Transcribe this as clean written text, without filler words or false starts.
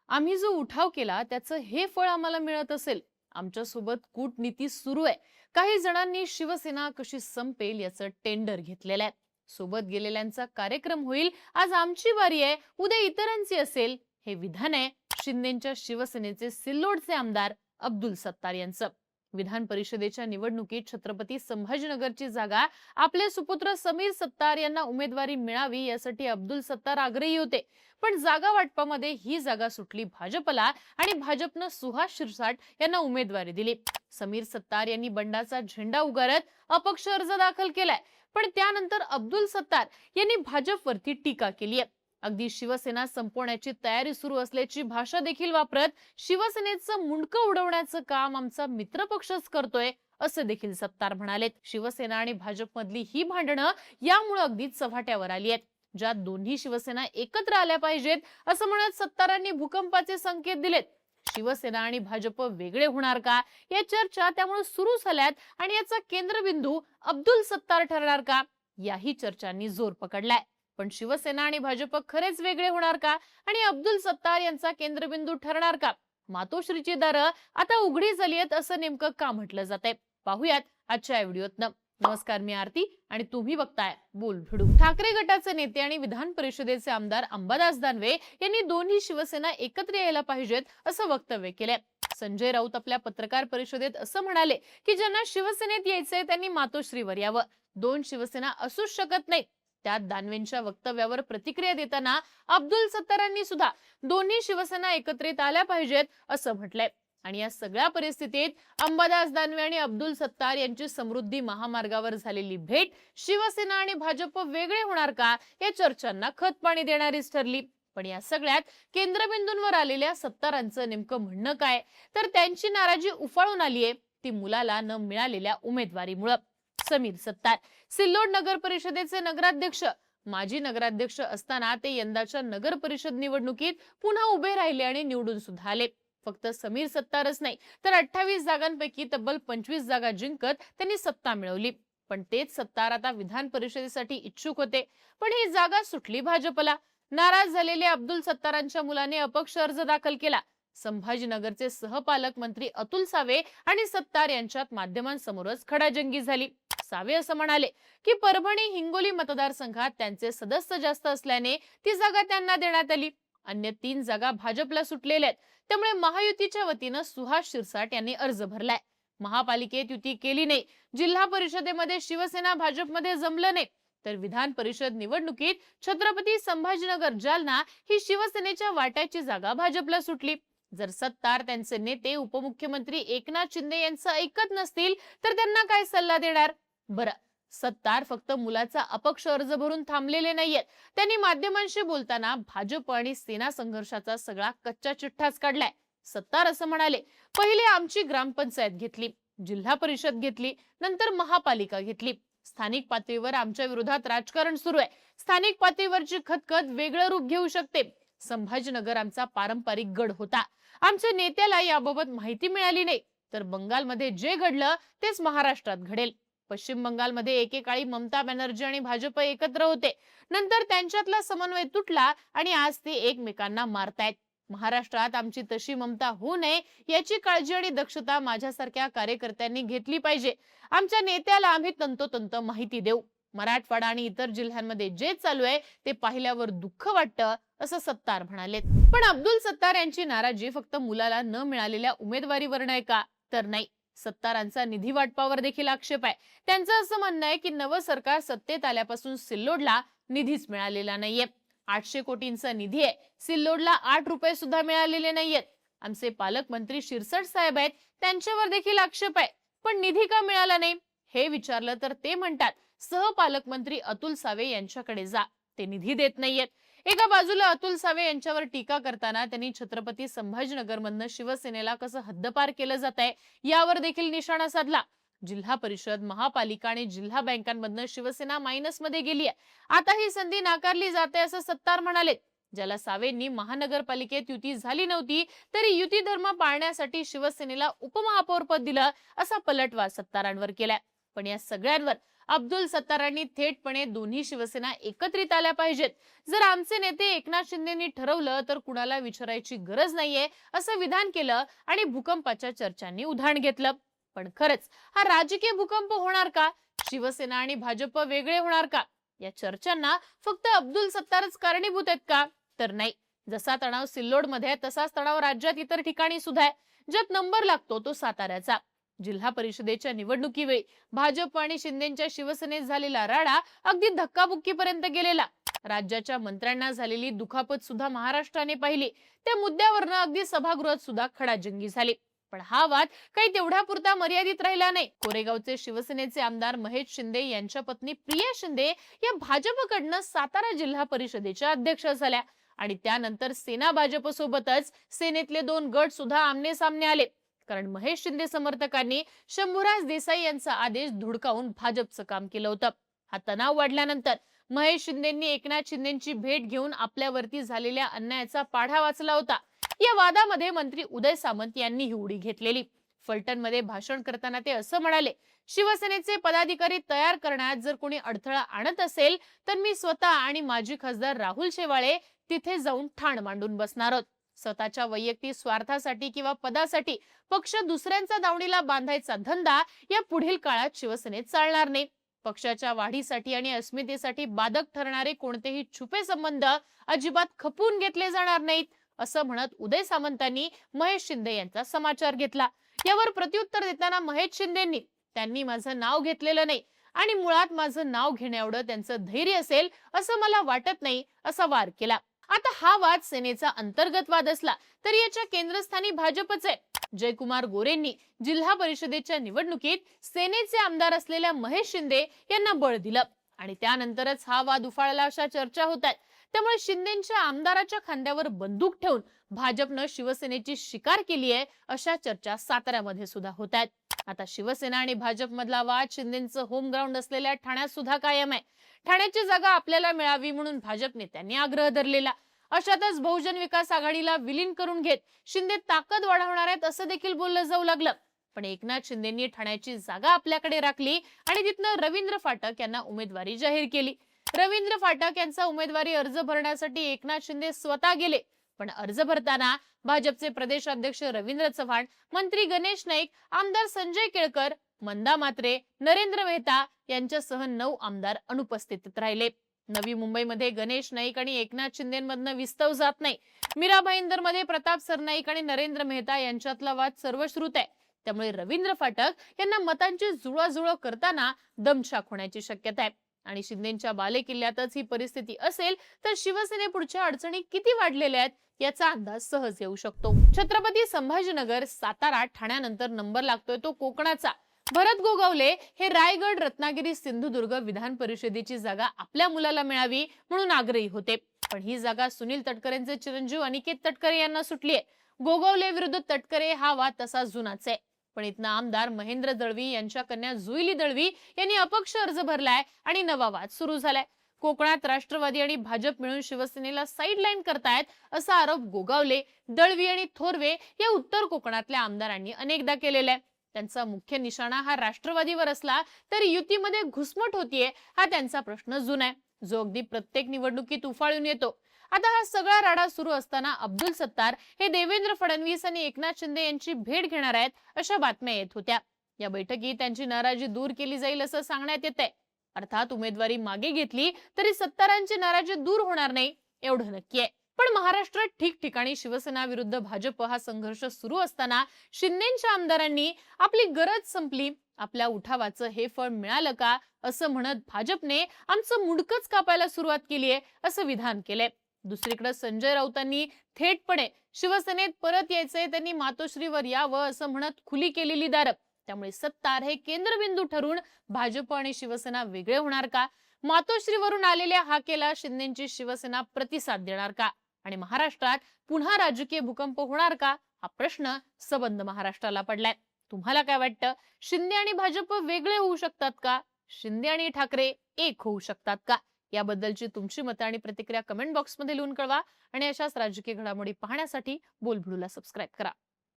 आम्ही जो उठाव केला त्याचं हे फळ आम्हाला मिळत असेल. आमच्या सोबत कूटनीती सुरू आहे. काही जणांनी शिवसेना कशी संपेल याचं टेंडर घेतलेलं आहे. सोबत गेलेल्यांचा कार्यक्रम होईल. आज आमची बारी आहे, उद्या इतरांची असेल. हे विधान आहे शिंदेच्या शिवसेनेचे सिल्लोडचे आमदार अब्दुल सत्तार यांचं. विधान परिषदेच्या निवडणुकीत छत्रपती संभाजीनगरची जागा आपले सुपुत्र समीर सत्तार यांना उमेदवारी मिळावी यासाठी अब्दुल सत्तार आग्रही होते. पण जागा वाटपामध्ये ही जागा सुटली भाजपला आणि भाजपनं सुहास शिरसाट यांना उमेदवारी दिली. समीर सत्तार यांनी बंडाचा झेंडा उगारत अपक्ष अर्ज दाखल केलाय. पण त्यानंतर अब्दुल सत्तार यांनी भाजपवरती टीका केली आहे. अगदी शिवसेना संपवण्याची तयारी सुरू असल्याची भाषा देखील वापरत शिवसेनेचं मुंडकं उडवण्याचं काम आमचा मित्रपक्षच करतोय असे देखील सत्तार म्हणालेत. शिवसेना आणि भाजपमधली ही भांडणं यामुळे अगदी चव्हाट्यावर आली आहेत, ज्यात दोन्ही शिवसेना एकत्र आल्या पाहिजेत असं म्हणत सत्तारांनी भूकंपाचे संकेत दिलेत. शिवसेना आणि भाजप वेगळे होणार का या चर्चा त्यामुळे सुरू झाल्यात आणि याचा केंद्रबिंदू अब्दुल सत्तार ठरणार का याही चर्चांनी जोर पकडलाय. पण शिवसेना आणि भाजप खरेच वेगळे होणार का आणि अब्दुल सत्तार यांचा केंद्रबिंदू ठरणार का? मातोश्रीची दारं आता उघडी झाली आहेत असं नेमकं का म्हटलं जातंय, पाहूयात आजच्या व्हिडिओतनं. नमस्कार, मी आरती आणि तुम्ही बघताय बोल भिडू. ठाकरे गटाचे नेते आणि विधान परिषदेचे आमदार अंबादास दानवे यांनी दोन्ही शिवसेना एकत्र यायला पाहिजेत असं वक्तव्य केलंय. संजय राऊत आपल्या पत्रकार परिषदेत असं म्हणाले की ज्यांना शिवसेनेत यायचंय त्यांनी मातोश्रीवर यावं. दोन शिवसेना असूच शकत नाहीत. त्यात दानवेंच्या वक्तव्यावर प्रतिक्रिया देताना अब्दुल सत्तारांनी सुद्धा दोन्ही शिवसेना एकत्रित आल्या पाहिजेत असं म्हटलंय. आणि या सगळ्या परिस्थितीत अंबादास दानवे आणि अब्दुल सत्तार यांची समृद्धी महामार्गावर झालेली भेट शिवसेना आणि भाजप वेगळे होणार का या चर्चांना खतपाणी देणारीच ठरली. पण या सगळ्यात केंद्रबिंदूंवर आलेल्या सत्तारांचं नेमकं म्हणणं काय, तर त्यांची नाराजी उफाळून आलीये ती मुलाला न मिळालेल्या उमेदवारीमुळे. समीर सत्तार सिल्लोड नगर परिषदेचे नगराध्यक्ष, माजी नगराध्यक्ष असताना ते यंदाच्या नगर परिषद निवडणुकीत पुन्हा उभे राहिले आणि निवडून सुद्धा आले. फक्त समीर सत्तारच नाही तर 28 जागांपैकी तब्बल 25 जागा जिंकत त्यांनी सत्ता मिळवली. पण तेच सत्तार आता विधान परिषदेसाठी इच्छुक होते, पण ही जागा सुटली भाजपला. नाराज झालेले अब्दुल सत्तारांच्या मुलाने अपक्ष अर्ज दाखल केला. संभाजीनगरचे सहपालक मंत्री अतुल सावे आणि सत्तार यांच्यात माध्यमांसमोरच खडाजंगी झाली. सावे असं म्हणाले की परभणी हिंगोली मतदारसंघात त्यांचे सदस्य जास्त असल्याने ती जागा त्यांना देण्यात आली. अन्य 3 जागा भाजपला सुटलेल्या आहेत, त्यामुळे महायुतीच्या वतीनं सुहास शिरसाट यांनी अर्ज भरलाय. महापालिकेत युती केली नाही, जिल्हा परिषदेमध्ये शिवसेना भाजपमध्ये जमलं नाही, तर विधान परिषद निवडणुकीत छत्रपती संभाजीनगर जालना ही शिवसेनेच्या वाट्याची जागा भाजपला सुटली. जर सत्तार त्यांचे नेते उपमुख्यमंत्री एकनाथ शिंदे यांचं ऐकत नसतील तर त्यांना काय सल्ला देणार? बरं, सत्तार फक्त मुलाचा अपक्ष अर्ज भरून थांबलेले नाहीयेत. त्यांनी माध्यमांशी बोलताना भाजप आणि सेना संघर्षाचा सगळा कच्चा चिठ्ठाच काढलाय. सत्तार असं म्हणाले, पहिले आमची ग्रामपंचायत घेतली, जिल्हा परिषद घेतली, नंतर महापालिका घेतली. स्थानिक पातळीवर आमच्या विरोधात राजकारण सुरू आहे. स्थानिक पातळीवरची खतखत वेगळं रूप घेऊ शकते. संभाजीनगर आमचा पारंपरिक गड होता. आमच्या नेत्याला याबाबत माहिती मिळाली नाही, तर बंगालमध्ये जे घडलं तेच महाराष्ट्रात घडेल. पश्चिम बंगालमध्ये एकेकाळी ममता बॅनर्जी आणि भाजप एकत्र होते, नंतर त्यांच्यातला समन्वय तुटला आणि आज ते एकमेकांना मारतायत. महाराष्ट्रात आमची तशी ममता होऊ नये याची काळजी आणि दक्षता माझ्यासारख्या कार्यकर्त्यांनी घेतली पाहिजे. आमच्या नेत्याला आम्ही तंतोतंत माहिती देऊ. मराठवाडा आणि इतर जिल्ह्यांमध्ये जे चालू आहे ते पाहिल्यावर दुःख वाटतं असं सत्तार म्हणाले. पण अब्दुल सत्तार यांची नाराजी फक्त मुलाला न मिळालेल्या उमेदवारीवर नाही का, तर नाही, सत्तारांचा निधी वाटपावर देखील आक्षेप आहे. त्यांचं असं म्हणणं आहे की नवं सरकार सत्तेत आल्यापासून सिल्लोडला निधीच मिळालेला नाहीये. 800 कोटींचा निधी आहे, सिल्लोडला 8 रुपये सुद्धा मिळालेले नाहीयेत. आमचे पालकमंत्री शिरसाट साहेब आहेत, त्यांच्यावर देखील आक्षेप आहे. पण निधी का मिळाला नाही हे विचारलं तर ते म्हणतात सहपालकमंत्री अतुल सावे यांच्याकडे जा, ते निधी देत नाहीयेत. एका बाजूला अतुल सावे यांच्यावर टीका करताना त्यांनी छत्रपती संभाजीनगरमधनं शिवसेनेला कसं हद्दपार केलं जात आहे यावर देखील निशाणा साधला. जिल्हा परिषद, महापालिका आणि जिल्हा बँकांमधनं शिवसेना मायनसमध्ये गेली आहे. आता ही संधी नाकारली जाते असं सत्तार म्हणाले. ज्याला सावेंनी महानगरपालिकेत युती झाली नव्हती तरी युती धर्म पाळण्यासाठी शिवसेनेला उपमहापौर पद दिलं असा पलटवार सत्तारांवर केलाय. पण या सगळ्यांवर अब्दुल सत्तारांनी थेटपणे दोन्ही शिवसेना एकत्रित आल्या पाहिजेत. जर आमचे नेते एकनाथ शिंदेंनी ठरवलं तर कुणाला विचारायची गरज नाहीये असं विधान केलं आणि भूकंपाच्या चर्चांनी उधाण घेतलं. पण खरंच हा राजकीय भूकंप होणार का? शिवसेना आणि भाजप वेगळे होणार का? या चर्चांना फक्त अब्दुल सत्तारच कारणीभूत आहेत का? तर नाही. जसा तणाव सिल्लोडमध्ये तसाच तणाव राज्यात इतर ठिकाणी सुद्धा आहे. ज्यात नंबर लागतो तो साताऱ्याचा. जिल्हा परिषदेच्या निवडणुकीवेळी भाजप आणि शिंदेच्या शिवसेनेत झालेला राडा अगदी धक्काबुक्कीपर्यंत गेलेला. राज्याच्या मंत्र्यांना झालेली दुखापत सुद्धा महाराष्ट्राने पाहिली. त्या मुद्द्यावरनं अगदी सभागृहात सुद्धा खडाजंगी झाली. पण हा वाद काही तेवढ्यापुरता मर्यादित राहिला नाही. कोरेगावचे शिवसेनेचे आमदार महेश शिंदे यांच्या पत्नी प्रिया शिंदे या भाजपकडनं सातारा जिल्हा परिषदेच्या अध्यक्ष झाल्या आणि त्यानंतर सेना भाजप सोबतच सेनेतले दोन गट सुद्धा आमने सामने आले. कारण महेश शिंदे समर्थकांनी शंभूराज देसाई यांचा आदेश धुडकावून भाजपचं काम केलं होतं. हा तणाव वाढल्यानंतर महेश शिंदेंनी एकनाथ शिंदेची भेट घेऊन आपल्यावरती झालेल्या अन्यायाचा पाढा वाचला होता. या वादामध्ये मंत्री उदय सामंत यांनी ही उडी घेतलेली. फलटणमध्ये भाषण करताना ते असं म्हणाले, शिवसेनेचे पदाधिकारी तयार करण्यात जर कोणी अडथळा आणत असेल तर मी स्वतः आणि माजी खासदार राहुल शेवाळे तिथे जाऊन ठाण मांडून बसणार आहोत. स्वतःच्या वैयक्तिक स्वार्थासाठी किंवा पदासाठी पक्ष दुसऱ्यांचा दावणीला बांधायचा धंदा या पुढील काळात शिवसेनेत चालणार नाही. पक्षाच्या वाढीसाठी आणि अस्मितेसाठी बाधक ठरणारे कोणतेही छुपे संबंध अजिबात खपवून घेतले जाणार नाहीत असं म्हणत उदय सामंतांनी महेश शिंदे यांचा समाचार घेतला. यावर प्रत्युत्तर देताना महेश शिंदेंनी त्यांनी माझं नाव घेतलेलं नाही आणि मुळात माझं नाव घेण्याएवढं त्यांचं धैर्य असेल असं मला वाटत नाही असा वार केला. आता हा वाद सेनेचा अंतर्गत वाद असला तरी याच्या केंद्रस्थानी भाजपच आहे. जयकुमार गोरेंनी जिल्हा परिषदेच्या निवडणुकीत सेनेचे आमदार असलेल्या महेश शिंदे यांना बळ दिलं आणि त्यानंतरच हा वाद उफाळला अशा चर्चा होतात. त्यामुळे शिंदेच्या आमदाराच्या खांद्यावर बंदूक ठेवून भाजपनं शिवसेनेची शिकार केली आहे अशा चर्चा साताऱ्यामध्ये सुद्धा होत आहेत. आता शिवसेना आणि भाजप मधला वाद शिंदेचं होम ग्राउंड असलेल्या ठाण्यात सुद्धा कायम आहे. ठाण्याची जागा आपल्याला मिळावी म्हणून भाजप नेत्यांनी आग्रह धरलेला. अशातच बहुजन विकास आघाडीला विलीन करून घेत शिंदे ताकद वाढवणार आहेत असं देखील बोललं जाऊ लागलं. पण एकनाथ शिंदेंनी ठाण्याची जागा आपल्याकडे राखली आणि तिथनं रवींद्र फाटक यांना उमेदवारी जाहीर केली. रवींद्र फाटक यांचा उमेदवारी अर्ज भरण्यासाठी एकनाथ शिंदे स्वतः गेले. पण अर्ज भरताना भाजपचे प्रदेश अध्यक्ष रवींद्र चव्हाण, मंत्री गणेश नाईक, आमदार संजय केळकर, मंदा म्हात्रे, नरेंद्र मेहता यांच्यासह 9 आमदार अनुपस्थित राहिले. नवी मुंबईमध्ये गणेश नाईक आणि एकनाथ शिंदेमधनं विस्तव जात नाही. मीरा भाईंदरमध्ये प्रताप सरनाईक आणि नरेंद्र मेहता यांच्यातला वाद सर्वश्रुत आहे. त्यामुळे रवींद्र फाटक यांना मतांची जुळवाजुळव करताना दमछाक होण्याची शक्यता आहे. आणि शिंदेच्या बालेकिल्ल्यातच ही परिस्थिती असेल तर शिवसेने पुढच्या अडचणी किती वाढलेल्या आहेत याचा अंदाज सहज येऊ शकतो. छत्रपती संभाजीनगर, सातारा, ठाण्यानंतर नंबर लागतोय तो कोकणाचा. भरत गोगावले हे रायगड, रत्नागिरी, सिंधुदुर्ग विधान परिषदेची जागा आपल्या मुलाला मिळावी म्हणून आग्रही होते. पण ही जागा सुनील तटकरेंचे चिरंजीव अनिकेत तटकरे यांना सुटलीये. गोगावले विरुद्ध तटकरे हा वाद तसा जुनाच आहे. पण इथनं आमदार महेंद्र दळवी यांच्या कन्या जुईली दळवी यांनी अपक्ष अर्ज भरलाय आणि नवा वाद सुरू झालाय. कोकणात राष्ट्रवादी आणि भाजप मिळून शिवसेनेला साईडलाईन करतायत असा आरोप गोगावले, दळवी आणि थोरवे या उत्तर कोकणातल्या आमदारांनी अनेकदा केलेला आहे. त्यांचा मुख्य निशाणा हा राष्ट्रवादीवर असला तरी युतीमध्ये घुसमट होतीये हा त्यांचा प्रश्न जुना आहे, जो अगदी प्रत्येक निवडणुकीत उफाळून येतो. आता हा सगळा राडा सुरू असताना अब्दुल सत्तार हे देवेंद्र फडणवीस आणि एकनाथ शिंदे यांची भेट घेणार आहेत अशा बातम्या येत होत्या. या बैठकीत त्यांची नाराजी दूर केली जाईल असं सांगण्यात येतंय. अर्थात उमेदवारी मागे घेतली तरी सत्तारांची नाराजी दूर होणार नाही एवढं नक्की आहे. पण महाराष्ट्रात ठिकठिकाणी शिवसेना विरुद्ध भाजप हा संघर्ष सुरू असताना शिंदेच्या आमदारांनी आपली गरज संपली, आपल्या उठावाचं हे फळ मिळालं का असं म्हणत भाजपने आमचं मुंडकच कापायला सुरुवात केली आहे असं विधान केलंय. दुसरीकडे संजय राऊतांनी थेटपणे शिवसेनेत परत यायचंय, त्यांनी मातोश्रीवर यावं असं म्हणत खुली केलेली दारं. त्यामुळे सत्तार हे केंद्रबिंदू ठरून भाजप आणि शिवसेना वेगळे होणार का? मातोश्रीवरून आलेल्या हाकेला शिंदेची शिवसेना प्रतिसाद देणार का? आणि महाराष्ट्रात पुन्हा राजकीय भूकंप होणार का? हा प्रश्न सबंध महाराष्ट्राला पडलाय. तुम्हाला काय वाटतं? शिंदे आणि भाजप वेगळे होऊ शकतात का? शिंदे आणि ठाकरे एक होऊ शकतात का? याबद्दलची तुमची मतं आणि प्रतिक्रिया कमेंट बॉक्समध्ये लिहून कळवा आणि अशाच राजकीय घडामोडी पाहण्यासाठी बोलबिडूला सबस्क्राईब करा.